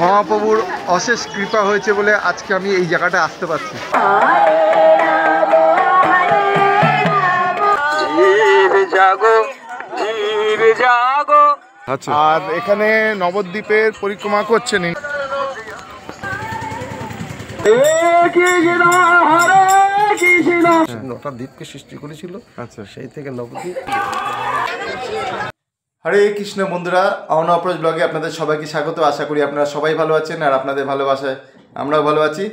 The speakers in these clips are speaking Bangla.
মহাপ্রভুর অশেষ কৃপা হয়েছে বলে আজকে আমি এই জায়গাটা আসতে পারছি। আচ্ছা, আর এখানে নবদ্বীপের পরিক্রমা করছেন। নটা দ্বীপকে সৃষ্টি করেছিল। আচ্ছা, সেই থেকে নবদ্বীপ। হরে কৃষ্ণ বন্ধুরা, অন অপ্রোচ ব্লগে আপনাদের সবাইকে স্বাগত। আশা করি আপনারা সবাই ভালো আছেন আর আপনাদের ভালোবাসায় আমরাও ভালো আছি।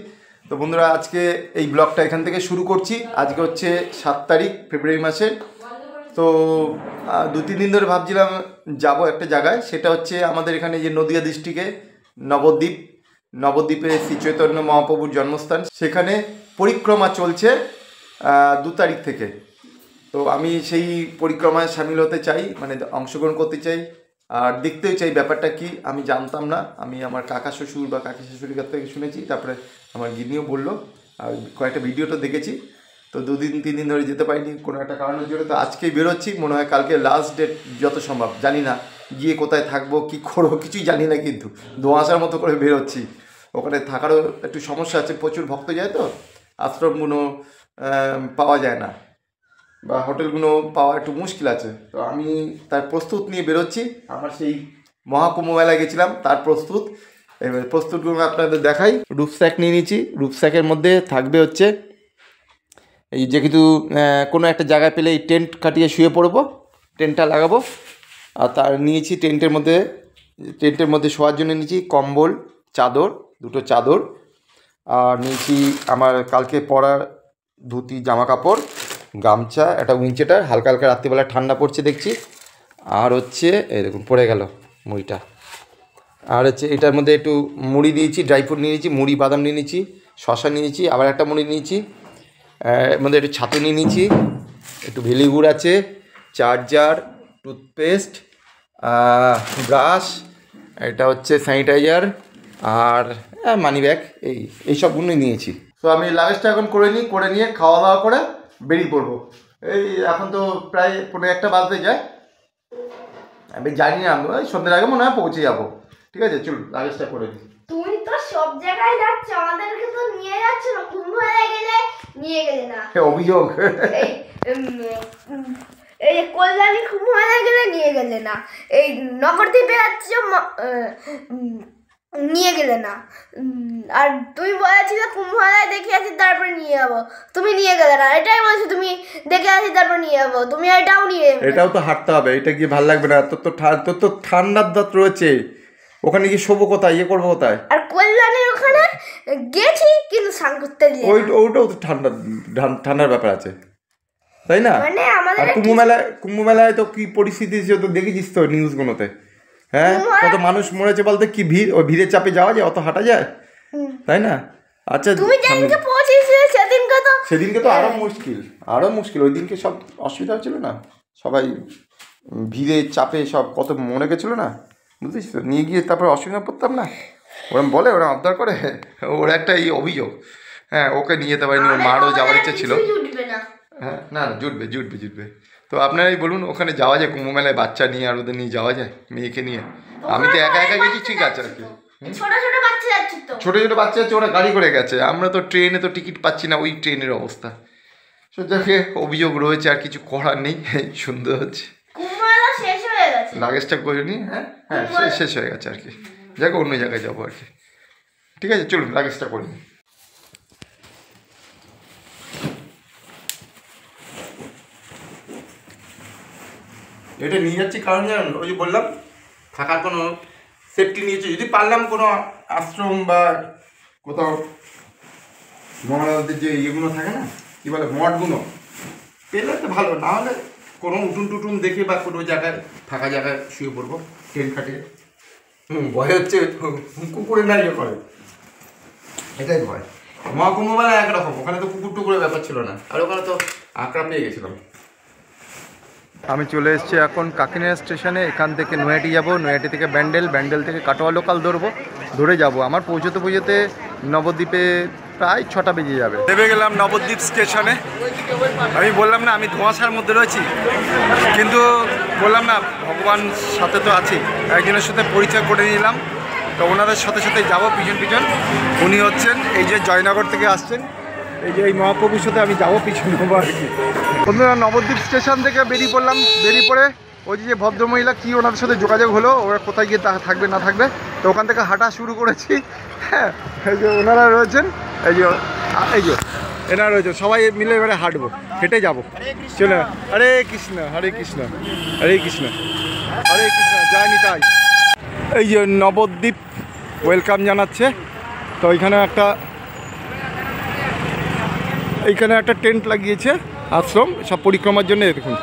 তো বন্ধুরা, আজকে এই ব্লগটা এখান থেকে শুরু করছি। আজকে হচ্ছে 7 তারিখ ফেব্রুয়ারি মাসের। তো 2-3 দিন ধরে ভাবছিলাম যাব একটা জায়গায়, সেটা হচ্ছে আমাদের এখানে যে নদিয়া ডিস্ট্রিক্টে নবদ্বীপে শ্রী চৈতন্য মহাপ্রভুর জন্মস্থান, সেখানে পরিক্রমা চলছে 2 তারিখ থেকে। তো আমি সেই পরিক্রমায় সামিল হতে চাই, মানে অংশগ্রহণ করতে চাই আর দেখতেও চাই ব্যাপারটা কি। আমি জানতাম না, আমি আমার কাকা শ্বশুর বা কাকি শাশুড়ির কাছ থেকে শুনেছি, তারপরে আমার গিনিও বললো, আর কয়েকটা ভিডিওটা দেখেছি। তো 2-3 দিন ধরে যেতে পারিনি কোনো একটা কারণের জন্য। তো আজকেই বেরোচ্ছি, মনে হয় কালকে লাস্ট ডেট যত সম্ভব। জানি না গিয়ে কোথায় থাকবো, কি করবো কিছুই জানি না, কিন্তু ধোঁয়াশার মতো করে বেরোচ্ছি। ওখানে থাকারও একটু সমস্যা আছে, প্রচুর ভক্ত যায় তো, আশ্রমগুলো পাওয়া যায় না বা হোটেলগুলো পাওয়া একটু মুশকিল আছে। তো আমি তার প্রস্তুত নিয়ে বেরোচ্ছি। আমার সেই মহাকুম্ভ মেলায় গেছিলাম, তার প্রস্তুত। এবার প্রস্তুতগুলো আপনাদের দেখাই। রূপস্যাক নিয়ে নিয়েছি। রূপস্যাকের মধ্যে থাকবে হচ্ছে এই যে কিছু কোনো একটা জায়গায় পেলে এই টেন্ট কাটিয়ে শুয়ে পড়বো, টেন্টটা লাগাবো। আর তার নিয়েছি টেন্টের মধ্যে শোয়ার জন্য নিয়েছি কম্বল, চাদর, 2টো চাদর। আর নিয়েছি আমার কালকে পরার ধুতি, জামা কাপড়, গামছা, একটা উইঞ্চেটার, হালকা হালকা রাত্রিবেলা ঠান্ডা পড়ছে দেখছি। আর হচ্ছে এই দেখুন পড়ে গেল মুড়িটা। আর হচ্ছে এটার মধ্যে একটু মুড়ি নিয়েছি, ড্রাই ফ্রুট নিয়ে নিয়েছি, মুড়ি বাদাম নিয়ে নিয়েছি, শশা নিয়েছি, আবার একটা মুড়ি নিয়েছি। এর মধ্যে একটু ছাতু নিয়ে নিয়েছি, একটু ভেলি গুড় আছে, চার্জার, টুথপেস্ট, ব্রাশ, এটা হচ্ছে স্যানিটাইজার আর মানি ব্যাগ, এই সবগুলোই নিয়েছি। তো আমি লাগেজটা এখন করে নিয়ে খাওয়া দাওয়া করে বেরিয়ে পড়বো। এই এখন তো প্রায় 1:45 বাজতে যায়। আমি জানি না, আমি ওই সন্ধ্যের আগে মনে হয় পৌঁছে যাবো। ঠিক আছে, চল লাগেজটা করে দিই। তুমি তো সব জায়গায় যাচ্ছ, আমাদেরকে তো নিয়ে যাচ্ছ না। কুম্ভ মেলায় গেলে নিয়ে গেলে না, অভিযোগ। এই কল্যাণী কুম্ভ মেলায় গেলে নিয়ে গেলে না, এই নগরদ্বীপে যাচ্ছ নিয়ে গেলে না। আর তুমি বলেছিলে কুম্ভ মেলায় দেখে আসি তারপরে নিয়ে যাবো, তুমি নিয়ে গেলে না। এটাই বলছো, তুমি দেখে আসি তারপর নিয়ে যাবো, তুমি এটাও তো হাঁটতে হবে। এটা কি ভালো লাগবে না? তোর তো ঠান্ডার দাঁত রয়েছে, ওখানে কি শোবো কোথায়, ইয়ে করবো কোথায়? আর কল্যাণীর ওখানে গেছি কিন্তু স্নান করতে দিলে ওইটাও তো ঠান্ডার ব্যাপার আছে, তাই না? মানে আর কুম্ভ মেলায় তো কি পরিস্থিতি তো দেখেছিস তো নিউজগুলোতে। হ্যাঁ, কত মানুষ মরেছে বলতে, কি ভিড়। ওই ভিড়ের চাপে যাওয়া যায়, অত হাঁটা যায়, তাই না? আচ্ছা, তুমি যেদিনকে পৌঁছেছিলে সেদিনকে তো আরো মুশকিল। ওই দিনকে সব অসুবিধা হচ্ছিল না, সবাই ভিড়ের চাপে সব কত মরে গেছিলো না, বুঝলিস তো? নিয়ে গিয়ে তারপরে অসুবিধা পড়তাম না। ওরা বলে, ওরা আবদার করে, ওর একটা এই অভিযোগ। হ্যাঁ, ওকে নিয়ে যেতে পারিনি, ওর মারও যাওয়ার ইচ্ছা ছিল। হ্যাঁ, না জুটবে। তো আপনারাই বলুন, ওখানে যাওয়া যায় কুম্ভ মেলায় বাচ্চা নিয়ে, আর ওদের নিয়ে যাওয়া যায়, মেয়েকে নিয়ে? আমি তো একা গেছি, ঠিক আছে আর কি। ছোট বাচ্চা যাচ্ছে, ওরা গাড়ি করে গেছে। আমরা তো ট্রেনে তো টিকিট পাচ্ছি না, ওই ট্রেনের অবস্থা। যাকে অভিযোগ রয়েছে, আর কিছু করার নেই। সুন্দর হচ্ছে, লাগেজটা করে নি। হ্যাঁ, শেষ হয়ে গেছে আর কি। যাকে অন্য জায়গায় যাবো আর কি। ঠিক আছে, চলুন লাগেজটা করে নিই। এটা নিয়ে যাচ্ছি কারণ জানেন, ওই যে বললাম থাকার কোনো সেফটি নিয়েছি। যদি পারলাম কোনো আশ্রম বা কোথাও মহারাজদের যে ইয়েগুলো থাকে না, কী বলে, মঠগুলো পেলে তো ভালো, না হলে কোনো উঠুন টুটুন দেখে বা কোনো জায়গায় ফাঁকা জায়গায় শুয়ে পড়বো টেন্ট খাটিয়ে। ভয় হচ্ছে কুকুরে না ইয়ে করে, এটাই ভয়। মহাকুম্ভ মেলা একরকম, ওখানে তো কুকুর টুকুরের ব্যাপার ছিল না, আর ওখানে তো আঁকড়া পেয়ে গেছিলাম। আমি চলে এসেছি এখন কাকিনাড়া স্টেশনে। এখান থেকে নৈহাটি যাব, নৈহাটি থেকে ব্যান্ডেল থেকে কাটোয়া লোকাল ধরে যাব। আমার পৌঁছতে নবদ্বীপে প্রায় 6টা বেজে যাবে। নেমে গেলাম নবদ্বীপ স্টেশনে। আমি বললাম না আমি ধোঁয়াশার মধ্যে রয়েছি, কিন্তু বললাম না ভগবান সাথে তো আছি। একজনের সাথে পরিচয় করে নিলাম, তো ওনাদের সাথে সাথে যাবো পিছন পিছন। উনি হচ্ছেন এই যে জয়নগর থেকে আসছেন, এই যে এই মহাপ্রভুর সাথে আমি যাবো পিছন নেবো আর কি। বন্ধুরা নবদ্বীপ স্টেশন থেকে বেরিয়ে পড়লাম, বেরিয়ে পড়ে ওই যে ভদ্রমহিলা কি ওনাদের সাথে যোগাযোগ হলো, ওরা কোথায় গিয়ে থাকবে না থাকবে, তো ওখান থেকে হাঁটা শুরু করেছি। হ্যাঁ, এই যে ওনারা রয়েছেন, এই যে এনারা রয়েছে, সবাই মিলে এবারে হাঁটবো, হেঁটে যাবো। চলে হরে কৃষ্ণ হরে কৃষ্ণ হরে কৃষ্ণ হরে কৃষ্ণ, জয় নিতাই। এই যে নবদ্বীপ ওয়েলকাম জানাচ্ছে। তো এইখানে একটা টেন্ট লাগিয়েছে আশ্রম সব পরিক্রমার জন্য। দেখুন,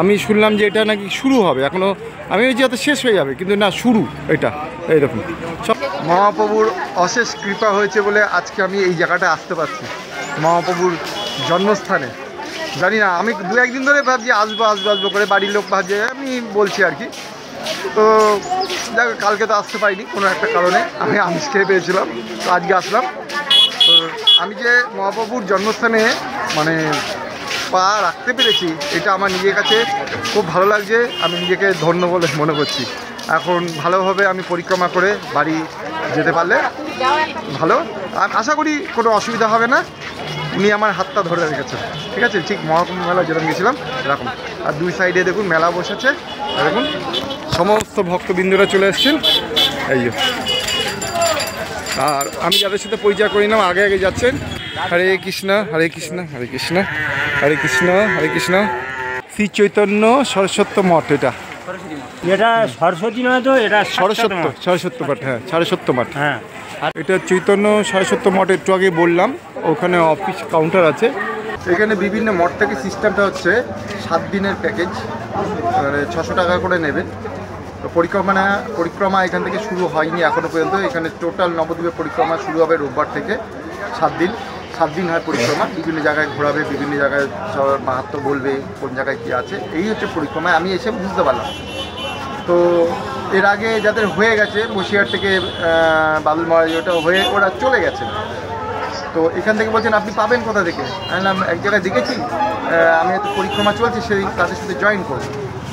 আমি শুনলাম যে এটা নাকি শুরু হবে, এখনও আমি ওই যে হয়তো শেষ হয়ে যাবে, কিন্তু না, শুরু এটা। এই দেখুন, সব মহাপ্রভুর অশেষ কৃপা হয়েছে বলে আজকে আমি এই জায়গাটা আসতে পারছি, মহাপ্রভুর জন্মস্থানে। জানি না, আমি দু একদিন ধরে ভাবছি আসবো করে, বাড়ির লোক ভাবছে, আমি বলছি আর কি। তো দেখ, কালকে তো আসতে পারিনি কোনো একটা কারণে, আমি আমিষ খেয়ে পেয়েছিলাম, তো আজকে আসলাম। তো আমি যে মহাপ্রভুর জন্মস্থানে মানে পা রাখতে পেরেছি, এটা আমার নিজের কাছে খুব ভালো লাগছে। আমি নিজেকে ধন্য বলে মনে করছি। এখন ভালোভাবে আমি পরিক্রমা করে বাড়ি যেতে পারলে ভালো, আশা করি কোনো অসুবিধা হবে না। উনি আমার হাতটা ধরে রেখেছেন, ঠিক আছে? ঠিক মহাকুম্ভ মেলা যেরকম গেছিলাম এরকম। আর দুই সাইডে দেখুন মেলা বসেছে, দেখুন সমস্ত ভক্তবৃন্দরা চলে এসছেন, এই যে। আর আমি যাদের সাথে পরিচয় করি না, আগে আগে যাচ্ছেন। হরে কৃষ্ণ হরে কৃষ্ণ হরে কৃষ্ণ হরে কৃষ্ণ হরে কৃষ্ণ। শ্রী চৈতন্য সরস্বত্য মঠ, এটা সরস্বতী নয় তো, এটা সরস্বত্য মঠ, হ্যাঁ সরস্বত্য মঠ। হ্যাঁ, এটা চৈতন্য সরস্বত্য মঠ, একটু আগে বললাম, ওখানে অফিস কাউন্টার আছে। এখানে বিভিন্ন মঠ থেকে সিস্টেমটা হচ্ছে 7 দিনের প্যাকেজ, মানে 600 টাকা করে নেবে। তো পরিক্রমা এখান থেকে শুরু হয়নি এখনও পর্যন্ত। এখানে টোটাল নবদ্বীপের পরিক্রমা শুরু হবে রোববার থেকে। 7 দিন হয় পরিক্রমা, বিভিন্ন জায়গায় ঘোরাবে, বিভিন্ন জায়গায় সবার মাহাত্ম্য বলবে, কোন জায়গায় কী আছে। এই হচ্ছে পরিক্রমায় আমি এসে বুঝতে পারলাম। তো এর আগে যাদের হয়ে গেছে বসিরহাট থেকে বাদল মহারাজ, ওটা হয়ে ওরা চলে গেছে। তো এখান থেকে বলছেন আপনি পাবেন কোথা থেকে? আমি বললাম এক জায়গায় দেখেছি, আমি এত পরিক্রমা চলছে, সেই তাদের সাথে জয়েন করব।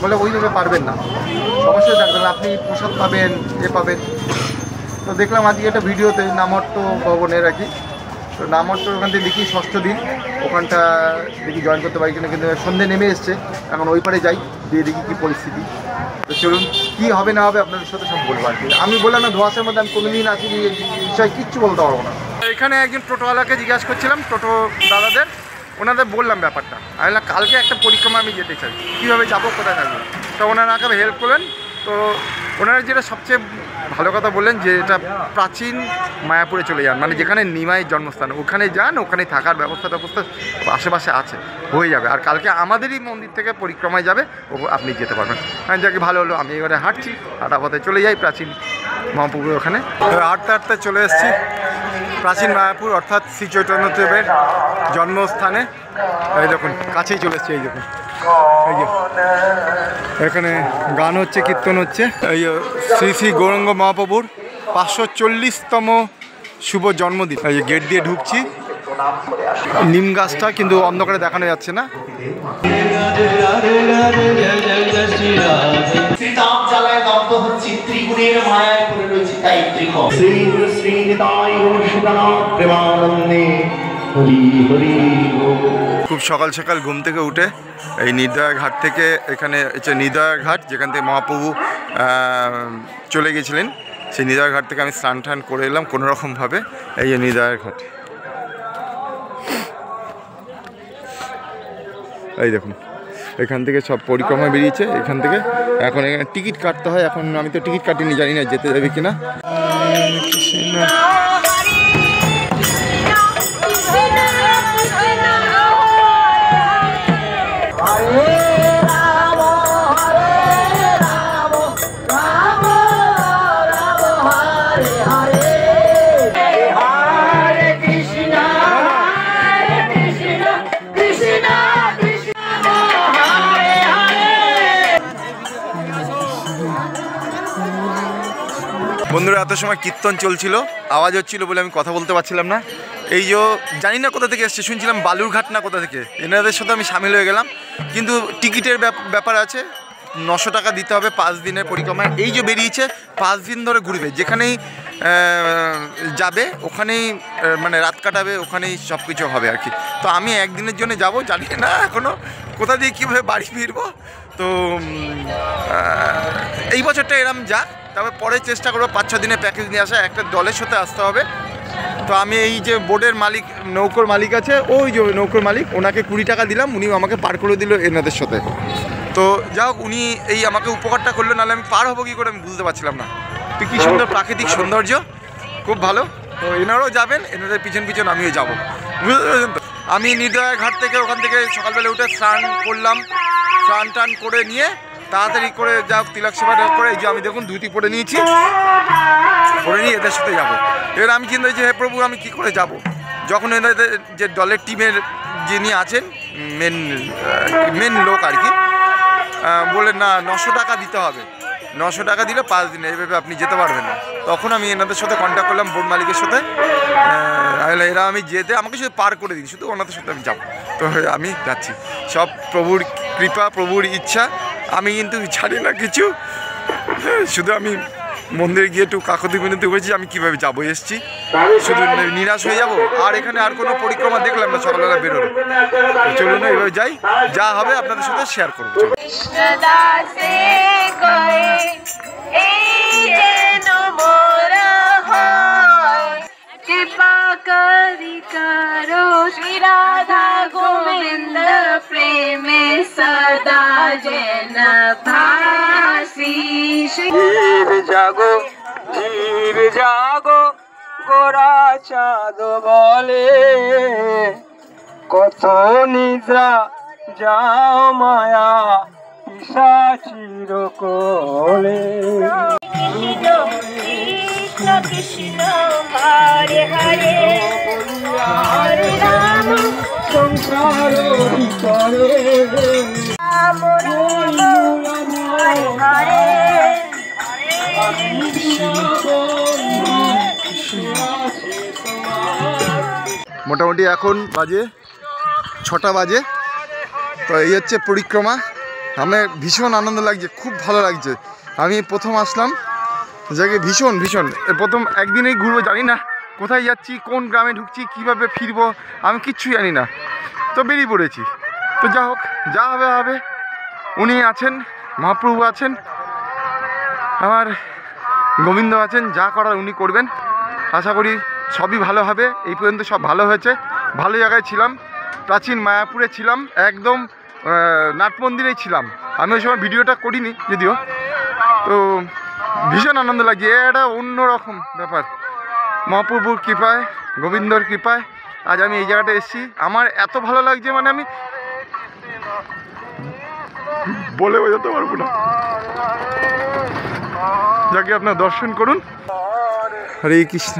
বলে ওইভাবে পারবেন না, অবশ্যই থাকবেন, আপনি প্রসাদ পাবেন, পাবেন। তো দেখলাম আজকে একটা ভিডিওতে নামহট্ট ভবনে রাখি, তো নামহট্ট ওখান থেকে দেখি 6ষ্ঠ দিন, ওখানটা দেখি জয়েন করতে পারি কিনা। কিন্তু সন্ধে নেমে এসছে, এখন ওই পারে যাই, দিয়ে দেখি কী পরিস্থিতি। তো চলুন, কী হবে না হবে আপনাদের সাথে সব বলবো আর কি। আমি বললাম না, ধোঁয়াশার মধ্যে আমি কোনোদিন আছি, এই বিষয়ে কিচ্ছু বলতে পারবো না। এখানে একজন টোটোওয়ালাকে জিজ্ঞাসা করছিলাম, টোটো দাদাদের, ওনাদের বললাম ব্যাপারটা। আমি বললাম কালকে একটা পরিক্রমা আমি যেতে চাই, কীভাবে যাবো, কোথায় থাকবো। তো ওনারা আমাকে হেল্প করলেন। তো ওনারা যেটা সবচেয়ে ভালো কথা বললেন যে এটা প্রাচীন মায়াপুরে চলে যান, মানে যেখানে নিমাইয়ের জন্মস্থান, ওখানে যান, ওখানে থাকার ব্যবস্থা আশেপাশে আছে, হয়ে যাবে। আর কালকে আমাদেরই মন্দির থেকে পরিক্রমায় যাবে, আপনি যেতে পারবেন। হ্যাঁ, যাকে ভালো হলো। আমি এবারে হাঁটছি, হাঁটা পথে চলে যাই প্রাচীন মহাপুকুর ওখানে। হাঁটতে হাঁটতে চলে এসেছি প্রাচীন মায়াপুর, অর্থাৎ শ্রী চৈতন্যদেবের জন্মস্থানে। এই দেখুন, কাছেই চলে এসেছি, এই দেখুন, এই যে এখানে গান হচ্ছে, কীর্তন হচ্ছে। এই শ্রী শ্রী গৌরাঙ্গ মহাপ্রভুর 540তম শুভ জন্মদিন। এই যে গেট দিয়ে ঢুকছি, নিম গাছটা কিন্তু অন্ধকারে দেখানো যাচ্ছে না। খুব সকাল সকাল ঘুম থেকে উঠে এই নির্দয়া ঘাট থেকে, এখানে হচ্ছে নির্দয়া ঘাট, যেখান থেকে মহাপ্রভু চলে গেছিলেন, সেই নির্দয়া ঘাট থেকে আমি স্নান টান করে এলাম কোনোরকমভাবে। এই যে নির্দয়া ঘাট, এই দেখুন, এখান থেকে সব পরিক্রমা বেরিয়েছে এখান থেকে। এখন এখানে টিকিট কাটতে হয়, এখন আমি তো টিকিট কাটিনি, জানি না যেতে যাবে কিনা। বন্ধুরা, এত সময় কীর্তন চলছিল, আওয়াজ হচ্ছিল বলে আমি কথা বলতে পারছিলাম না। এই যে জানি না কোথা থেকে এসছে, শুনছিলাম বালুরঘাট না কোথা থেকে, এনাদের সাথে আমি সামিল হয়ে গেলাম। কিন্তু টিকিটের ব্যাপার আছে, 900 টাকা দিতে হবে 5 দিনের পরিক্রমায়। এই যে বেরিয়েছে 5 দিন ধরে ঘুরবে, যেখানেই যাবে ওখানেই মানে রাত কাটাবে, ওখানেই সব কিছু হবে আর কি। তো আমি একদিনের জন্য যাব, জানি না এখনও কোথা দিয়ে কীভাবে বাড়ি ফিরবো। তো এই বছরটা এরম যাক, তবে পরে চেষ্টা করবো 5-6 দিনের প্যাকেজ নিয়ে আসা, একটা দলের সাথে আসতে হবে। তো আমি এই যে বোর্ডের মালিক, নৌকোর মালিক আছে, ওই যে নৌকোর মালিক, ওনাকে 20 টাকা দিলাম, উনি আমাকে পার করে দিল এনাদের সাথে। তো যাই হোক, উনি এই আমাকে উপকারটা করলো, নাহলে আমি পার হবো কী করে আমি বুঝতে পারছিলাম না। তো কী সুন্দর প্রাকৃতিক সৌন্দর্য, খুব ভালো। তো এনারাও যাবেন, এনাদের পিছন পিছন আমিও যাবো, বুঝতে পারছেন তো। আমি নির্দয়া ঘাট থেকে ওখান থেকে সকালবেলা উঠে স্নান করলাম, স্নান টান করে নিয়ে তাড়াতাড়ি করে যা হোক তিলক সেবাটা করে, এই যে আমি দেখুন ধুতি পরে নিয়েছি, পরে নিয়ে এদের সাথে যাবো। এবার আমি চিন্তা করছি, হে প্রভু আমি কী করে যাব। যখন এদের যে দলের টিমের যিনি আছেন মেন লোক আর কি, বললেন না 900 টাকা দিতে হবে, 900 টাকা দিলে 5 দিনে এইভাবে আপনি যেতে পারবেন না। তখন আমি এনাদের সাথে কন্ট্যাক্ট করলাম, বোর্ড মালিকের সাথে। এরা আমি যেতে আমাকে শুধু পার করে দিন, শুধু ওনাদের সাথে আমি যাবো। তো আমি যাচ্ছি, সব প্রভুর কৃপা, প্রভুর ইচ্ছা। আমি কিন্তু জানি না কিছু, শুধু আমি মন্দিরে গিয়ে একটু কাকতি বিনতি করেছি, আমি কীভাবে যাবো, এসছি শুধু নিরাশ হয়ে যাব। আর এখানে আর কোনো পরিক্রমা দেখলাম না, সকালবেলা বেরোলো। চলুন না এইভাবে যাই, যা হবে আপনাদের সাথে শেয়ার করবো। कृपा करी करो श्री राधा गोविंद प्रेम सदा जन भासी। ধীর জাগো গোরা চাঁদ বলে, কত নিদ্রা যাও মায়া পিশাচির কোলে। কৃষ্ণ কৃষ্ণ হরে হরে হরে রাম সংসার ভিতরে রাম রাম হরে হরে মোটামুটি এখন বাজে 6টা বাজে। তো এই হচ্ছে পরিক্রমা। আমার ভীষণ আনন্দ লাগছে, খুব ভালো লাগছে। আমি প্রথম আসলাম জায়গায়, ভীষণ প্রথম একদিনেই ঘুরবো, জানি না কোথায় যাচ্ছি, কোন গ্রামে ঢুকছি, কিভাবে ফিরবো, আমি কিচ্ছু জানি না। তো বেরিয়ে পড়েছি। তো যা হোক, যা হবে হবে। উনি আছেন, মহাপ্রভু আছেন, আমার গোবিন্দ আছেন, যা করার উনি করবেন। আশা করি সবই ভালো হবে। এই পর্যন্ত সব ভালো হয়েছে, ভালো জায়গায় ছিলাম। প্রাচীন মায়াপুরে ছিলাম, একদম নাট মন্দিরেই ছিলাম। আমি ওই সময় ভিডিওটা করিনি যদিও। তো ভীষণ আনন্দ লাগছে, এটা অন্যরকম ব্যাপার। মহাপ্রভুর কৃপায়, গোবিন্দর কৃপায় আজ আমি এই জায়গাটা এসেছি। আমার এত ভালো লাগছে, মানে আমি বলে বোঝাতে পারবো না। যাকে আপনার দর্শন করুন। হরে কৃষ্ণ।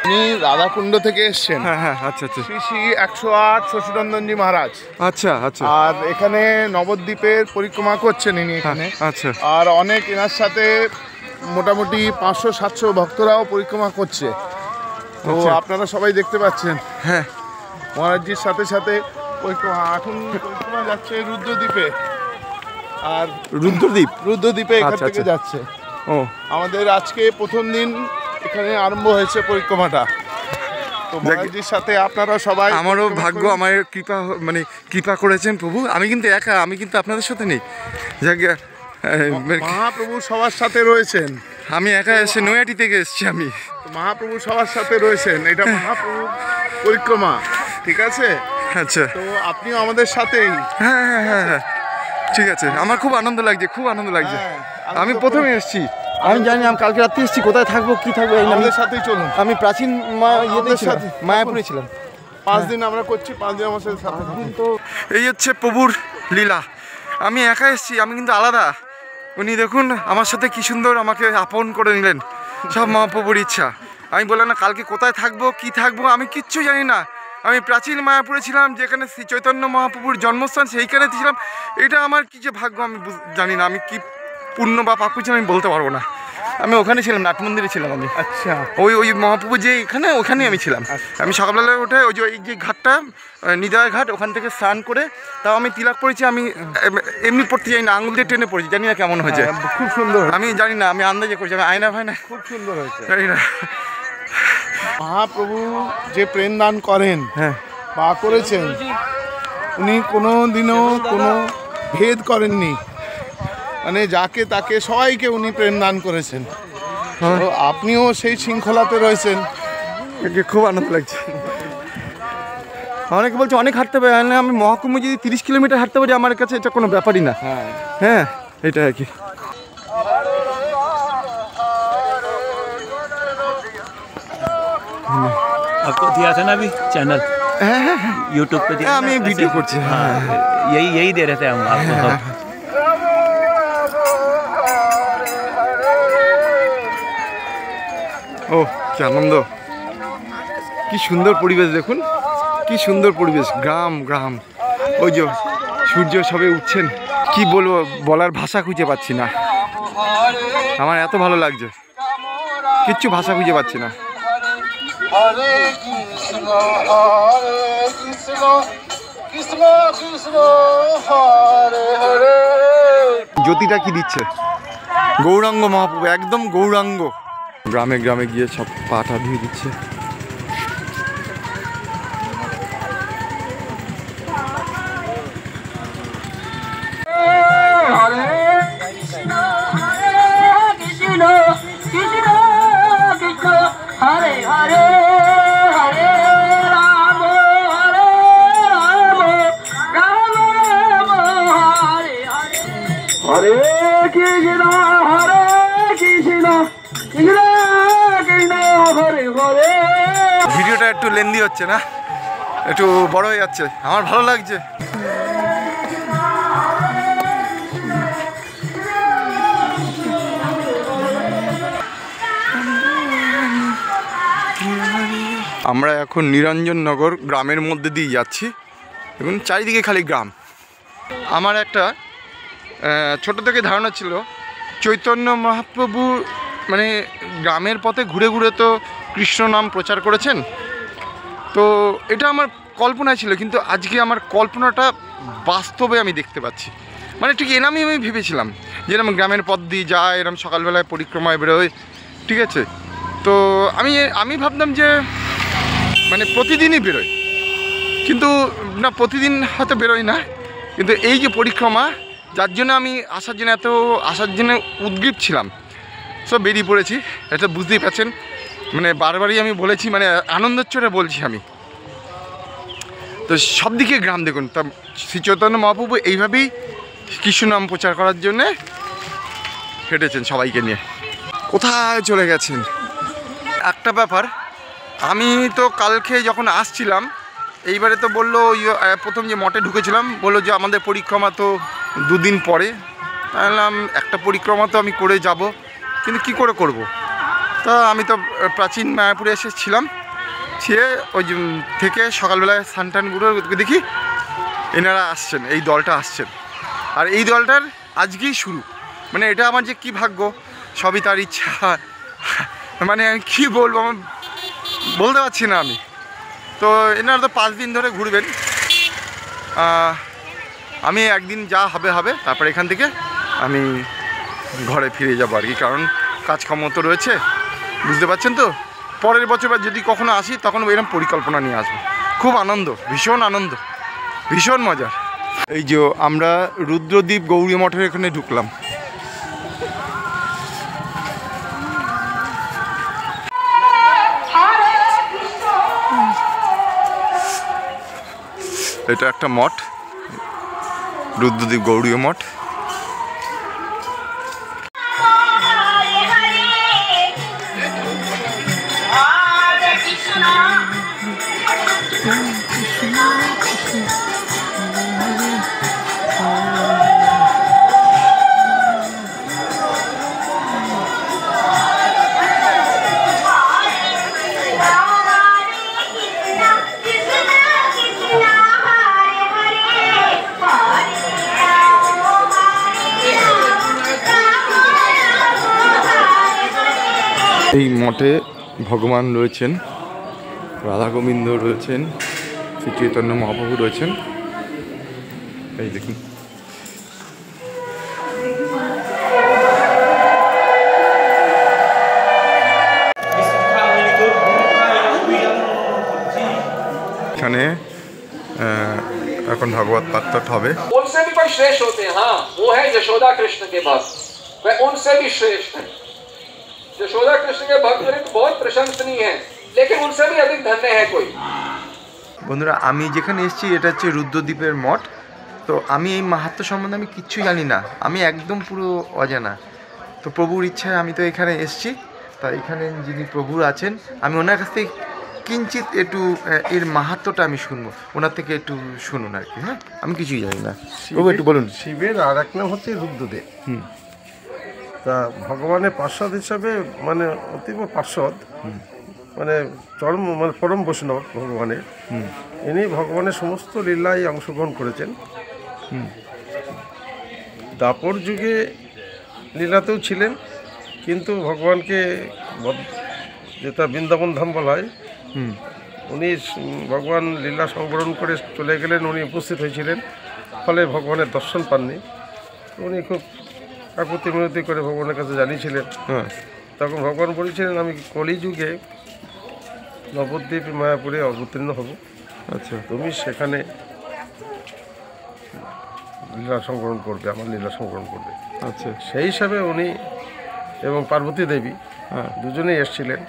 উনি রাধাকুণ্ড থেকে এসছেন। হ্যাঁ, আচ্ছা আচ্ছা শ্রী শ্রী 108 শশীনন্দনজি মহারাজ। আচ্ছা আচ্ছা আর এখানে নবদ্বীপের পরিক্রমা করছেন ইনি এখানে। আচ্ছা। আর অনেক এনার সাথে মোটামুটি 500-700 ভক্তরাও পরিক্রমা করছে। তো আচ্ছা। আপনারা সবাই দেখতে পাচ্ছেন, হ্যাঁ, মহারাজজির সাথে সাথে পরিক্রমা। এখন পরিক্রমা যাচ্ছে রুদ্রদ্বীপে। আর রুদ্রদ্বীপে এখান আচ্ছা, থেকে আচ্ছা। যাচ্ছে। ও আমাদের আজকে প্রথম দিন এখানে আরম্ভ হয়েছে পরিক্রমাটা। তো মহারাজজির সাথে আপনারা সবাই, আমারও ভাগ্য, আমার কৃপা, মানে কৃপা করেছেন প্রভু। আমি কিন্তু একা, আমি কিন্তু আপনাদের সাথে নেই। যাক, মহাপ্রভু সবার সাথে রয়েছেন। আমি একা এসে নৈহাটি থেকে এসেছি আমি। তো মহাপ্রভু সবার সাথে রয়েছেন, এটা মহাপ্রভু পরিক্রমা, ঠিক আছে? আচ্ছা, তো আপনিও আমাদের সাথেই। হ্যাঁ, ঠিক আছে। আমার খুব আনন্দ লাগছে, খুব আনন্দ লাগছে। হ্যাঁ, আমি প্রথমে এসেছি, আমি জানি আমি কালকে রাত্রে এসেছি, কোথায় থাকবো কি থাকবো আমাদের সাথেই চলুন। আমি প্রাচীন আমাদের সাথে মায়াপুরে ছিলাম। 5 দিন আমরা করছি, 5 দিন আমার সাথে থাকুন। তো এই হচ্ছে প্রভুর লীলা। আমি একা এসেছি, আমি কিন্তু আলাদা। উনি দেখুন আমার সাথে কি সুন্দর আমাকে আপন করে নিলেন। সব মহাপ্রভুর ইচ্ছা। আমি বললাম না কালকে কোথায় থাকবো কি থাকবো আমি কিচ্ছু জানি না। আমি প্রাচীন মায়াপুরে ছিলাম, যেখানে শ্রী চৈতন্য মহাপ্রভুর জন্মস্থান, সেইখানে ছিলাম। এটা আমার কি যে ভাগ্য আমি জানি না। আমি কি পুণ্য বা পাপ করছি আমি বলতে পারবো না। আমি ওখানে ছিলাম, নাট মন্দিরে ছিলাম আমি। আচ্ছা, ওই মহাপ্রভু যে এখানে, ওখানেই আমি ছিলাম। আমি সকালবেলায় উঠে ওই যে এই যে ঘাটটা নিদয় ঘাট, ওখান থেকে স্নান করে, তাও আমি তিলক পড়েছি। আমি এমনি পড়তে যাই না, আঙুল দিয়ে টেনে পড়েছি, জানি না কেমন হয়েছে। খুব সুন্দর, আমি জানি না, আমি আন্দাজে করছি, আমি আয়না ভাই না, খুব সুন্দর হয়েছে। জানি না। মহাপ্রভু যে প্রেম দান করেন হ্যাঁ, বা করেছেন, উনি কোনো দিনও কোনো ভেদ করেননি, মানে যাকে তাকে সবাইকে উনি প্রেম দান করেছেন। তো আপনিও সেই শৃঙ্খলাতে রয়েছেন। খুব আনন্দ লাগছে। অনেকে বলছে অনেক হাঁটতে পারি, আমি মহাকুম্ভ যদি 30 কিলোমিটার হাঁটতে পারি, আমার কাছে এটা কোনো ব্যাপারই না। হ্যাঁ, এটা আর কি। आपको दिया था ना अभी चैनल यूट्यूब पे दिया আমি ভিডিও করছি। हाँ, यही दे रहे थे हम आपको सब। ও কি আনন্দ, কি সুন্দর পরিবেশ, দেখুন কি সুন্দর পরিবেশ, গ্রাম গ্রাম। ওই যে সূর্য সবে উঠছেন, কি বলবো, বলার ভাষা খুঁজে পাচ্ছি না। আমার এত ভালো লাগছে, কিচ্ছু ভাষা খুঁজে পাচ্ছি না। হরে কৃষ্ণ হরে কৃষ্ণ কৃষ্ণ কৃষ্ণ হরে হরে। জ্যোতিটা কি দিচ্ছে, গৌরাঙ্গ মহাপ্রভু, একদম গৌরাঙ্গ। গ্রামে গ্রামে গিয়ে সব পাটা ধুয়ে দিচ্ছে। हरे हरे हरे राम हरे राम राम राम हरे हरे हरे कृष्ण कृष्ण कृष्ण हरे हरे। ভিডিওটা একটু লেন্দি হচ্ছে না, একটু বড় হয়ে যাচ্ছে, আমার ভালো লাগছে। আমরা এখন নিরঞ্জননগর গ্রামের মধ্যে দিয়ে যাচ্ছি, দেখুন চারিদিকে খালি গ্রাম। আমার একটা ছোট থেকে ধারণা ছিল চৈতন্য মহাপ্রভু মানে গ্রামের পথে ঘুরে ঘুরে তো কৃষ্ণ নাম প্রচার করেছেন, তো এটা আমার কল্পনায় ছিল, কিন্তু আজকে আমার কল্পনাটা বাস্তবে আমি দেখতে পাচ্ছি। মানে ঠিক এরমই আমি ভেবেছিলাম, যেরকম গ্রামের পথ দিয়ে যায়, এরকম সকালবেলায় পরিক্রমায় বেরোয়, ঠিক আছে। তো আমি ভাবতাম যে মানে প্রতিদিনই বেরোয়, কিন্তু না, প্রতিদিন হয়তো বেরোয় না, কিন্তু এই যে পরিক্রমা, যার জন্য আমি আসার জন্য উদ্গ্রীব ছিলাম, সব বেরিয়ে পড়েছি। এটা বুঝতেই পারছেন, মানে বারবারই আমি বলেছি, মানে আনন্দোচ্ছরে বলছি আমি। তো সব দিকে গ্রাম দেখুন, তা শ্রী চৈতন্য মহাপ্রভু এইভাবেই কৃষ্ণ নাম প্রচার করার জন্যে হেঁটেছেন সবাইকে নিয়ে। কোথায় চলে গেছেন? একটা ব্যাপার, আমি তো কালকে যখন আসছিলাম, এইবারে তো বললো প্রথম যে মঠে ঢুকেছিলাম, বললো যে আমাদের পরিক্রমা তো 2 দিন পরে। বললাম একটা পরিক্রমা তো আমি করে যাব, কিন্তু কি করে করব। তা আমি তো প্রাচীন মায়াপুরে এসেছিলাম, সে ওই থেকে সকালবেলায় সানটানগুলো দেখি এনারা আসছেন, এই দলটা আসছেন, আর এই দলটার আজকেই শুরু। মানে এটা আমার যে কী ভাগ্য, সবই তার ইচ্ছা। মানে আমি কী বলবো, আমার বলতে পারছি না আমি। তো এনারা তো 5 দিন ধরে ঘুরবেন, আমি একদিন যা হবে হবে, তারপর এখান থেকে আমি ঘরে ফিরে যাবো আর কি, কারণ কাজকর্ম তো রয়েছে, বুঝতে পারছেন তো। পরের বছর বা যদি কখনো আসি, তখন এরকম পরিকল্পনা নিয়ে আসবো। খুব আনন্দ, ভীষণ আনন্দ, ভীষণ মজার। এই যে আমরা রুদ্রদ্বীপ গৌরী মঠের এখানে ঢুকলাম। এটা একটা মঠ, রুদ্রদ্বীপ গৌরী মঠ। এই মঠে ভগবান রয়েছেন, রাধা গোবিন্দ রয়েছেন, শ্রী চৈতন্য মহাপ্রভু রয়েছেন। এই দেখুন, এখানে এখন ভাগবত পাঠ হবে। उनसे भी कोई श्रेष्ठ होते हैं, हाँ वो है यशोदा कृष्ण के भक्त, वह उनसे भी श्रेष्ठ है। यशोदा कृष्ण के भक्त बहुत प्रशंसनीय है, लेकिन उनसे भी अधिक धन्य है कोई। বন্ধুরা, আমি যেখানে এসেছি এটা হচ্ছে রুদ্রদ্বীপের মঠ। তো আমি এই মাহাত্ম্য সম্বন্ধে আমি কিচ্ছু জানি না, আমি একদম পুরো অজানা। তো প্রভুর ইচ্ছায় আমি তো এখানে এসেছি। তা এখানে যিনি প্রভু আছেন, আমি ওনার কাছ থেকে কিঞ্চিত একটু এর মাহাত্ম্যটা আমি শুনবো, ওনার থেকে একটু শুনুন আর কি। হ্যাঁ, আমি কিছুই জানি না, প্রভু একটু বলুন। শিবের আর এক নাম হচ্ছে রুদ্রদেব। তা ভগবানের পার্শ্বদ হিসাবে মানে অতীব পার্শ্বদ, মানে চরম মানে পরম বৈষ্ণব ভগবানের। ইনি ভগবানের সমস্ত লীলায় অংশগ্রহণ করেছেন। দাপর যুগে লীলাতেও ছিলেন, কিন্তু ভগবানকে যেটা বৃন্দাবন ধাম বলা হয়, উনি ভগবান লীলা সংবরণ করে চলে গেলেন, উনি উপস্থিত হয়েছিলেন, ফলে ভগবানের দর্শন পাননি। উনি খুব কাকুতি মিনতি করে ভগবানের কাছে জানিয়েছিলেন। তখন ভগবান বলেছিলেন, আমি কলিযুগে নবদ্বীপ মায়াপুরে অবতীর্ণ হব, আচ্ছা, তুমি সেখানে লীলা সংবরণ করবে, আমার লীলা সংবরণ করবে। আচ্ছা, সেই হিসাবে উনি এবং পার্বতী দেবী দুজনেই এসেছিলেন।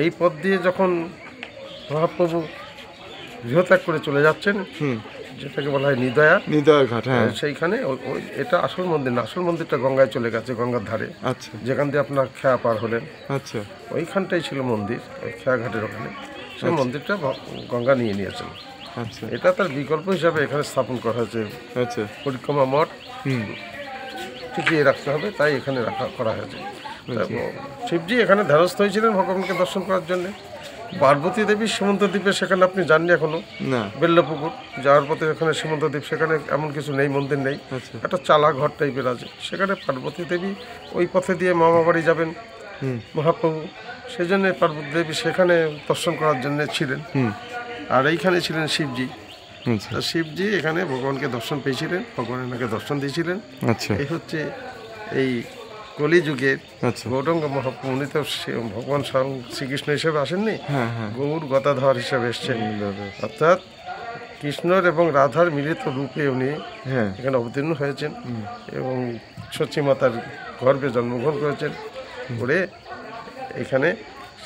এই পথ দিয়ে যখন মহাপ্রভু গৃহত্যাগ করে চলে যাচ্ছেন, যেটাকে বলা হয় নিদয়া ঘাট, হ্যাঁ, সেইখানে এটা আসল মন্দির না, আসল মন্দিরটা গঙ্গায় চলে গেছে, গঙ্গার ধারে। আচ্ছা, যেখান দিয়ে আপনার খেয়া পার হলেন, আচ্ছা, ওইখানটাই ছিল মন্দির, ওই খেয়া ঘাটের ওখানে। সেই মন্দিরটা গঙ্গা নিয়ে নিয়েছেন। আচ্ছা, এটা তার বিকল্প হিসাবে এখানে স্থাপন করা হয়েছে। আচ্ছা, পরিক্রমা মঠ টিকিয়ে রাখতে হবে, তাই এখানে করা হয়েছে। শিবজি এখানে ধ্যানস্থ হয়েছিলেন ভগবানকে দর্শন করার জন্য। পার্বতী দেবী সীমন্ত দ্বীপে, সেখানে আপনি জাননি এখনো, না, বেল্লপুকুর যাওয়ার পথে এখানে সীমন্ত দ্বীপ, সেখানে এমন কিছু নেই, মন্দির নেই, একটা চালা ঘর টাইপের আছে। সেখানে পার্বতী দেবী ওই পথে দিয়ে মামা বাড়ি যাবেন মহাপ্রভু, সেই জন্য পার্বতী দেবী সেখানে দর্শন করার জন্য ছিলেন। আর এইখানে ছিলেন শিবজি। শিবজি এখানে ভগবানকে দর্শন পেয়েছিলেন, ভগবান এনাকে দর্শন দিয়েছিলেন। আচ্ছা, এই হচ্ছে এই কলিযুগের গৌরাঙ্গ মহাপ্রভু। উনি তো ভগবান শ্রীকৃষ্ণ হিসেবে আসেননি, গৌর গদাধর হিসেবে এসছেন, অর্থাৎ কৃষ্ণর এবং রাধার মিলিত রূপে উনি এখানে অবতীর্ণ হয়েছেন এবং সচী মাতার গর্ভে জন্মগ্রহণ করেছেন, করে এখানে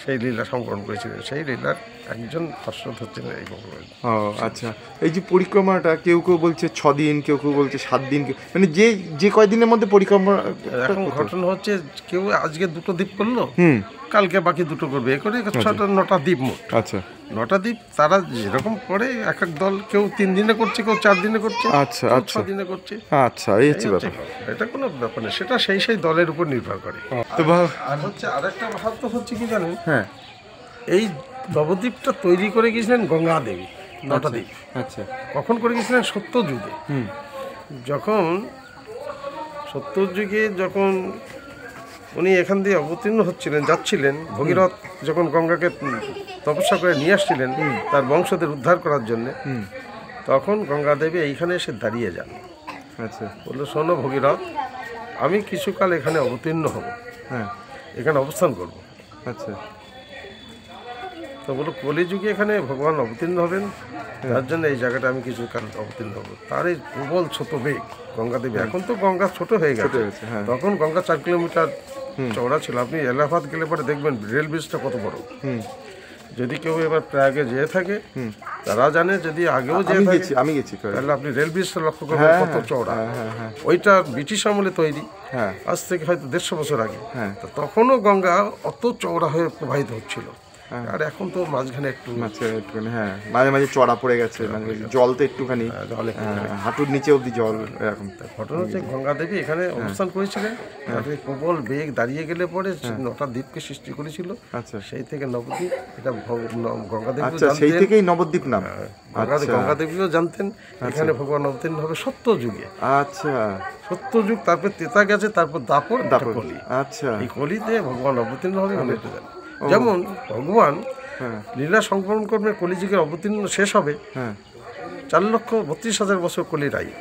সেই লীলা সংবরণ করেছিলেন। সেই লীলার একজন পার্শ্বদ হচ্ছেন এই ভগবান। ও আচ্ছা, এই যে পরিক্রমাটা কেউ কেউ বলছে 6 দিন, কেউ কেউ বলছে 7 দিন, মানে যে কয়দিনের মধ্যে পরিক্রমা। এখন ঘটনা হচ্ছে, কেউ আজকে 2টো দ্বীপ করলো, কালকে বাকি 2টো করবে, এ করে 6-9টা দ্বীপ মোট। আচ্ছা, 9টা দ্বীপ তারা যেরকম করে, এক এক দল কেউ 3 দিনে করছে, কেউ 4 দিনে করছে, আচ্ছা, 6 দিনে করছে। আচ্ছা, এই হচ্ছে ব্যাপার। এটা কোনো ব্যাপার না, সেটা সেই দলের উপর নির্ভর করে। তো আর হচ্ছে আরেকটা মাহাত্ম্য হচ্ছে কি জানেন, হ্যাঁ, এই নবদ্বীপটা তৈরি করে গিয়েছিলেন গঙ্গা দেবী। 9টা দ্বীপ আচ্ছা, কখন করে গিয়েছিলেন? সত্যযুগে। যখন সত্যযুগে যখন উনি এখান দিয়ে অবতীর্ণ হচ্ছিলেন, যাচ্ছিলেন, ভগীরথ যখন গঙ্গাকে তপস্যা করে নিয়ে আসছিলেন তার বংশদের উদ্ধার করার জন্যে, তখন গঙ্গা দেবী এইখানে এসে দাঁড়িয়ে যান। আচ্ছা, বললো, শোনো ভগীরথ, আমি কিছুকাল এখানে অবতীর্ণ হব, হ্যাঁ, এখানে অবস্থান করব। আচ্ছা, তো বলো, কলিযুগে এখানে ভগবান অবতীর্ণ হবেন, তার জন্য এই জায়গাটা আমি কিছুকাল অবতীর্ণ হব। তার এই প্রবল ছোট বেগ গঙ্গা দেবী। এখন তো গঙ্গা ছোট হয়ে গেছে, তখন গঙ্গা 4 কিলোমিটার চওড়া ছিল। আপনি এলাহাবাদ গেলে পরে দেখবেন রেল ব্রিজটা কত বড়। যদি কেউ এবার প্রয়াগে যেয়ে থাকে, তারা জানে, যদি আগেও যেয়ে থাকে, আমি গেছি, তাহলে আপনি রেল ব্রিজটা লক্ষ্য করবেন কত চওড়া। ওইটা ব্রিটিশ আমলে তৈরি, আজ থেকে হয়তো 150 বছর আগে। তো তখনও গঙ্গা অত চওড়া হয়ে প্রবাহিত হচ্ছিল। আর এখন তো মাঝখানে একটুখানি হ্যাঁ মাঝে মাঝে চড়া পড়ে গেছে, মানে জল তো একটুখানি হাঁটুর নিচে অবধি জল এরকম। ঘটনা হচ্ছে গঙ্গা দেবী এখানে অবস্থান করেছিলেন, প্রবল বেগ দাঁড়িয়ে গেলে পরে 9টা দ্বীপকে সৃষ্টি করেছিল। আচ্ছা, সেই থেকে নবদ্বীপ, এটা গঙ্গা দেবী। আচ্ছা, সেই থেকেই নবদ্বীপ নাম। গঙ্গা দেবীও জানতেন এখানে ভগবান অবতীর্ণ হবে সত্য যুগে। আচ্ছা, সত্য যুগ, তারপর তেতা গেছে, তারপর দাপর কলি। আচ্ছা, এই কলিতে ভগবান অবতীর্ণ হবে বলে এটা জানেন। যেমন ভগবান লীলা সংকলন কর্মে কলিযুগের অবতীর্ণ শেষ হবে 4,32,000 বছর কলির আয়ু।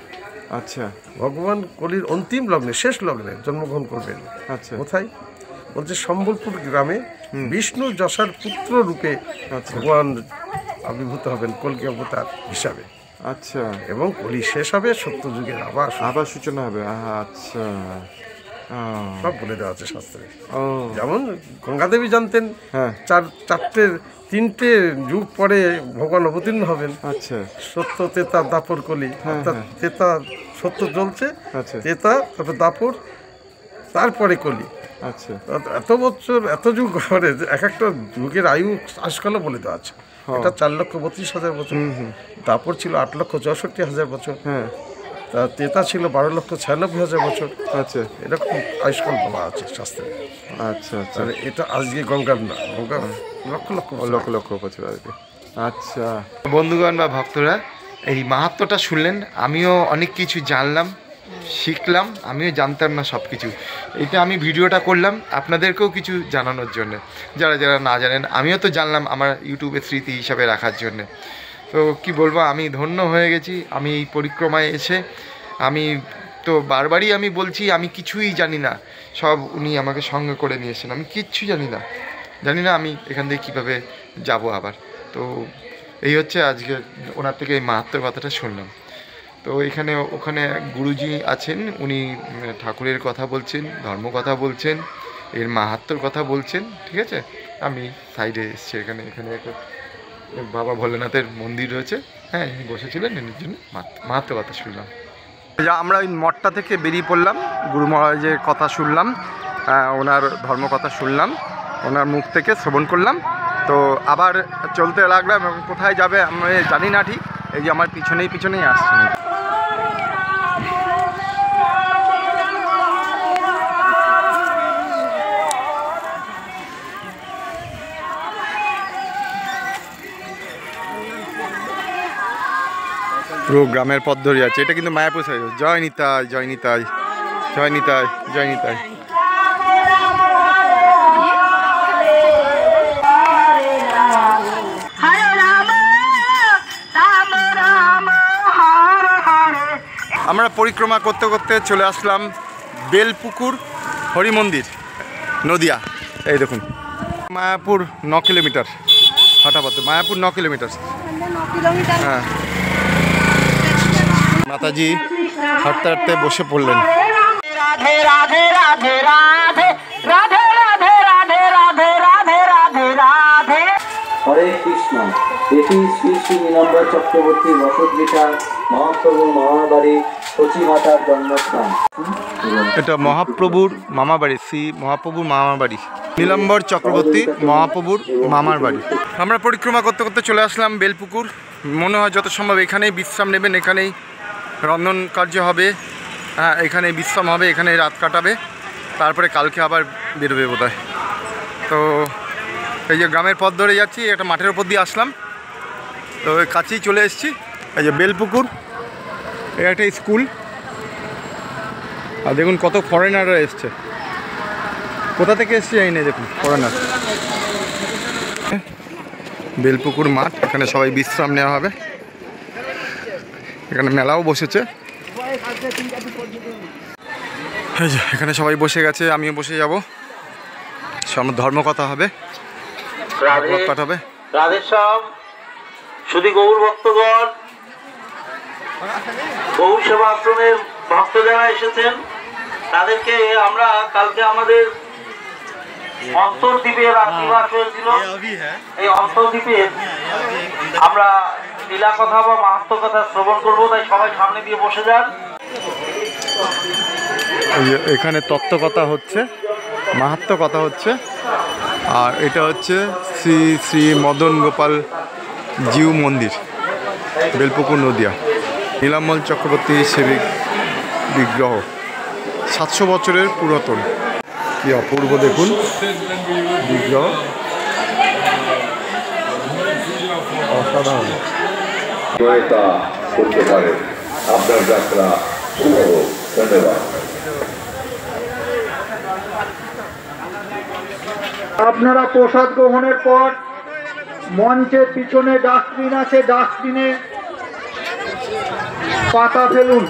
আচ্ছা, ভগবান কলির অন্তিম লগ্নে, শেষ লগ্নে জন্মগ্রহণ করবেন। আচ্ছা, কোথায় বলছে? সম্বলপুর গ্রামে বিষ্ণু যশার পুত্র রূপে ভগবান আবির্ভূত হবেন কলকি অবতার হিসাবে। আচ্ছা, এবং কলি শেষ হবে, সত্য যুগের আবার সূচনা হবে। আচ্ছা, সব বলে দেওয়া আছে শাস্ত্রে। যেমন গঙ্গাদেবী জানতেন 3টে যুগ পরে ভগবান অবতীর্ণ হবেন। আচ্ছা, সত্য, তেতা, দাপর, কলি। তেতা সত্য চলছে, তেতা, তারপর দাপর, তারপরে কলি। আচ্ছা, এত বছর, এত যুগ পরে এক একটা যুগের আয়ু আজকালও বলে দেওয়া আছে। এটা 4,32,000 বছর, দাপর ছিল 8,64,000 বছর, তেতা ছিল 12,96,000 বছর। আচ্ছা, এরকম আয়ুষ্কাল বলা আছে শাস্ত্রে। আচ্ছা, আচ্ছা, এটা আজকে গঙ্গার না, গঙ্গার লক্ষ লক্ষ বছর আগে। আচ্ছা, বন্ধুগণ বা ভক্তরা, এই মাহাত্ম্যটা শুনলেন, আমিও অনেক কিছু জানলাম, শিখলাম। আমিও জানতাম না সব কিছু। এটা আমি ভিডিওটা করলাম আপনাদেরকেও কিছু জানানোর জন্য, যারা যারা না জানেন। আমিও তো জানলাম আমার ইউটিউবে স্মৃতি হিসাবে রাখার জন্যে। তো কি বলবো, আমি ধন্য হয়ে গেছি। আমি এই পরিক্রমায় এসে আমি তো বারবারই আমি বলছি আমি কিছুই জানি না, সব উনি আমাকে সঙ্গে করে নিয়েছেন। আমি কিচ্ছু জানি না আমি এখান থেকে কীভাবে যাব আবার। তো এই হচ্ছে আজকে ওনার থেকে এই মাহাত্ম্যের কথাটা শুনলাম। তো ওখানে গুরুজি আছেন, উনি ঠাকুরের কথা বলছেন, ধর্ম কথা বলছেন, এর মাহাত্ম্যর কথা বলছেন। ঠিক আছে, আমি সাইডে এসেছি। এখানে একটা বাবা ভোলেনাথের মন্দির রয়েছে, হ্যাঁ, ইনি বসেছিলেন, এর জন্য মাহাত্ম্য কথা শুনলাম। আমরা ওই মঠটা থেকে বেরিয়ে পড়লাম, গুরু মহারাজের কথা শুনলাম, ওনার ধর্ম কথা শুনলাম, ওনার মুখ থেকে শ্রবণ করলাম। তো আবার চলতে লাগলাম, এবং কোথায় যাবে আমি জানি না ঠিক। এই যে আমার পিছনেই আসছে। পুরো গ্রামের পথ ধরে যাচ্ছে। এটা কিন্তু মায়াপুর সাইড। জয় নিতাই, জয় নিতাই, জয় নিতাই, জয় নিতাই। আমরা পরিক্রমা করতে করতে চলে আসলাম বেলপুকুর হরি মন্দির, নদিয়া। এই দেখুন, মায়াপুর 9 কিলোমিটার হাঁটাপথে, মায়াপুর 9 কিলোমিটার। হ্যাঁ, মাতাজি হাঁটতে হাঁটতে বসে পড়লেন। রাধে রাধে রাধে রাধে রাধে রাধে রাধে রাধে রাধে রাধে রাধে। হরে কৃষ্ণ। এটি শ্রী শ্রী নীলাম্বর চক্রবর্তী বসতভিটা মহাপ্রভুর মামাবাড়ি কচিঘাটার জন্মস্থান। এটা মহাপ্রভুর মামাবাড়ি, শ্রী মহাপ্রভুর মামাবাড়ি, নীলাম্বর চক্রবর্তী মহাপ্রভুর মামার বাড়ি। আমরা পরিক্রমা করতে করতে চলে আসলাম বেলপুকুর। মনে হয় যত সম্ভব এখানেই বিশ্রাম নেবেন, এখানেই রন্ধন কার্য হবে, হ্যাঁ, এখানে বিশ্রাম হবে, এখানে রাত কাটাবে, তারপরে কালকে আবার বেরোবে বোধহয়। তো এই যে গ্রামের পথ ধরে যাচ্ছি, একটা মাঠের ওপর দিয়ে আসলাম, তো কাছেই চলে এসেছি। এই যে বেলপুকুর, এই একটা স্কুল, আর দেখুন কত ফরেনাররা এসছে। কোথা থেকে এসছে এই নেই, দেখুন ফরেনার। বেলপুকুর মাঠ, এখানে সবাই বিশ্রাম নেওয়া হবে। এখানে মেলাও বসেছে, এখানে সবাই বসে গেছে, আমিও বসে যাব। সব ধর্মকথা হবে, পাঠ হবে। রাধেশ্যাম শুধু গৌর ভক্তগণ, গৌর সেবা আশ্রমের ভক্ত যারা এসেছেন তাদেরকে আমরা কালকে আমাদের অন্তর্দ্বীপে রাত্রিবাস হয়েছিল। এই অন্তর্দ্বীপে আমরা লীলা কথা বা মাহাত্ম্য কথা শ্রবণ করবো, তাই সবাই সামনে দিয়ে বসে যান। এখানে তত্ত্ব কথা হচ্ছে, মাহাত্ম্য কথা হচ্ছে। আর এটা হচ্ছে শ্রী শ্রী মদন গোপাল জিউ মন্দির, বেলপুকুর নদিয়া। নীলাম্বল চক্রবর্তী সেবিক বিগ্রহ 700 বছরের পুরাতন। কি অপূর্ব দেখুন বিগ্রহ, অসাধারণ। করতে পারে আপনার যাত্রা শুভ হোক। ধন্যবাদ। আপনারা প্রসাদ গ্রহণের পর মঞ্চের পিছনে ডাস্টবিন আছে, ডাস্টবিনে পাতা ফেলুন।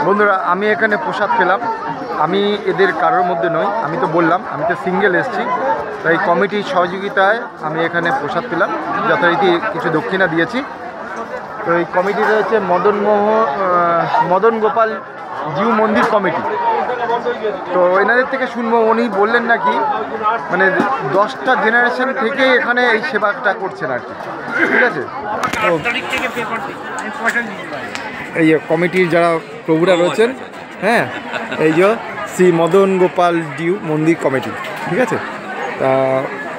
বন্ধুরা, আমি এখানে প্রসাদ পেলাম। আমি এদের কারোর মধ্যে নই, আমি তো বললাম আমি তো সিঙ্গেল এসেছি, তাই কমিটির সহযোগিতায় আমি এখানে প্রসাদ পেলাম, যথারীতি কিছু দক্ষিণা দিয়েছি। তো এই কমিটিটা হচ্ছে মদন গোপাল জিউ মন্দির কমিটি। তো এনাদের থেকে শুনবো, উনি বললেন নাকি মানে 10টা জেনারেশন থেকে এখানে এই সেবাটা করছেন আর কি। ঠিক আছে, তো এই যে কমিটির যারা প্রভুরা রয়েছেন, হ্যাঁ, এই যে শ্রী মদন গোপাল জিউ মন্দির কমিটি, ঠিক আছে। তা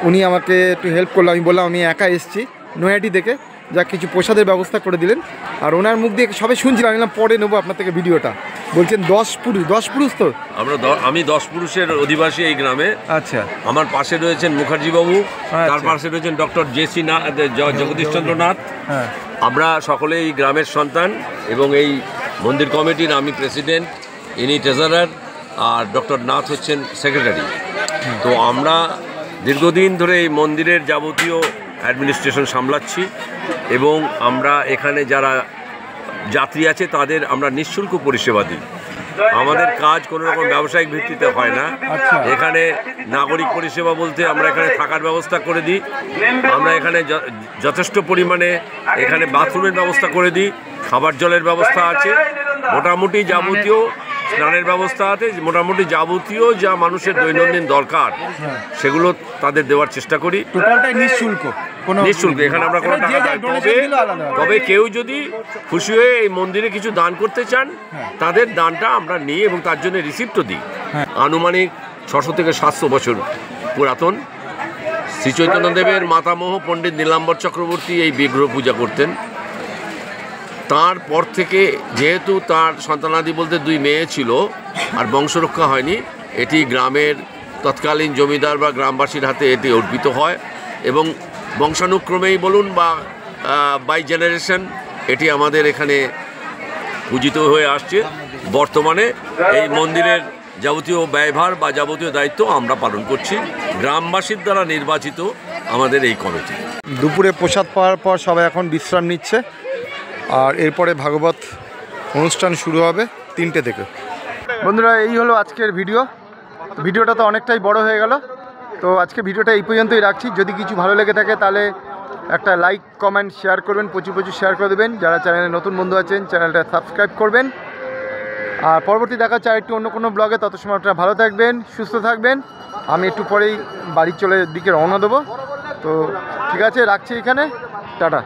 উনি আমাকে একটু হেল্প করলো। আমি বললাম আমি একা এসেছি নৈহাটি থেকে, যা কিছু প্রসাদের ব্যবস্থা করে দিলেন। আর ওনার মুখ দিয়ে সবাই শুনছিলাম, আমি পরে নেবো আপনার থেকে ভিডিওটা। বলছেন 10 পুরুষ তো আমি 10 পুরুষের অধিবাসী এই গ্রামে। আচ্ছা, আমার পাশে রয়েছেন মুখার্জি বাবু, তার পাশে রয়েছেন ডক্টর জেসি জগদীশচন্দ্র নাথ। আমরা সকলে এই গ্রামের সন্তান এবং এই মন্দির কমিটির আমি প্রেসিডেন্ট, ইনি ট্রেজারার, আর ডক্টর নাথ হচ্ছেন সেক্রেটারি। তো আমরা দীর্ঘদিন ধরে এই মন্দিরের যাবতীয় অ্যাডমিনিস্ট্রেশন সামলাচ্ছি এবং আমরা এখানে যারা যাত্রী আছে তাদের আমরা নিঃশুল্ক পরিষেবা দিই। আমাদের কাজ কোনো রকম ব্যবসায়িক ভিত্তিতে হয় না। এখানে নাগরিক পরিষেবা বলতে আমরা এখানে থাকার ব্যবস্থা করে দিই, আমরা এখানে যথেষ্ট পরিমাণে এখানে বাথরুমের ব্যবস্থা করে দিই, খাবার জলের ব্যবস্থা আছে, মোটামুটি যাবতীয় স্নানের ব্যবস্থা আছে, মোটামুটি যাবতীয় যা মানুষের দৈনন্দিন দরকার সেগুলো তাদের দেওয়ার চেষ্টা করি। টোটালটাই নিঃশুল্ক, নিঃশুল্ক, এখানে আমরা কোনো টাকা তবে কেউ যদি খুশি হয়ে এই মন্দিরে কিছু দান করতে চান তাদের দানটা আমরা নিই এবং তার জন্য রিসিপ্টও দিই। আনুমানিক 600 থেকে 700 বছর পুরাতন। শ্রী চৈতন্যদেবের মাতামহ পণ্ডিত নীলাম্বর চক্রবর্তী এই বিগ্রহ পূজা করতেন। তারপর থেকে যেহেতু তার সন্তানাদি বলতে 2 মেয়ে ছিল আর বংশরক্ষা হয়নি, এটি গ্রামের তৎকালীন জমিদার বা গ্রামবাসীর হাতে এটি অর্পিত হয় এবং বংশানুক্রমেই বলুন বা বাই জেনারেশন এটি আমাদের এখানে পূজিত হয়ে আসছে। বর্তমানে এই মন্দিরের যাবতীয় ব্যয়ভার বা যাবতীয় দায়িত্ব আমরা পালন করছি, গ্রামবাসীর দ্বারা নির্বাচিত আমাদের এই কমিটি। দুপুরে প্রসাদ পাওয়ার পর সবাই এখন বিশ্রাম নিচ্ছে, আর এরপরে ভাগবত অনুষ্ঠান শুরু হবে 3টে থেকে। বন্ধুরা, এই হলো আজকের ভিডিওটা তো অনেকটাই বড় হয়ে গেল। তো আজকে ভিডিওটা এই পর্যন্তই রাখছি। যদি কিছু ভালো লেগে থাকে তাহলে একটা লাইক, কমেন্ট, শেয়ার করবেন, প্রচুর শেয়ার করে দেবেন। যারা চ্যানেলে নতুন বন্ধু আছেন চ্যানেলটা সাবস্ক্রাইব করবেন। আর পরবর্তী দেখা হচ্ছে আরেকটু অন্য কোনো ব্লগে। তত সময় আপনারা ভালো থাকবেন, সুস্থ থাকবেন। আমি একটু পরেই বাড়ির দিকে রওনা দেবো। তো ঠিক আছে, রাখছি এখানে, টাটা।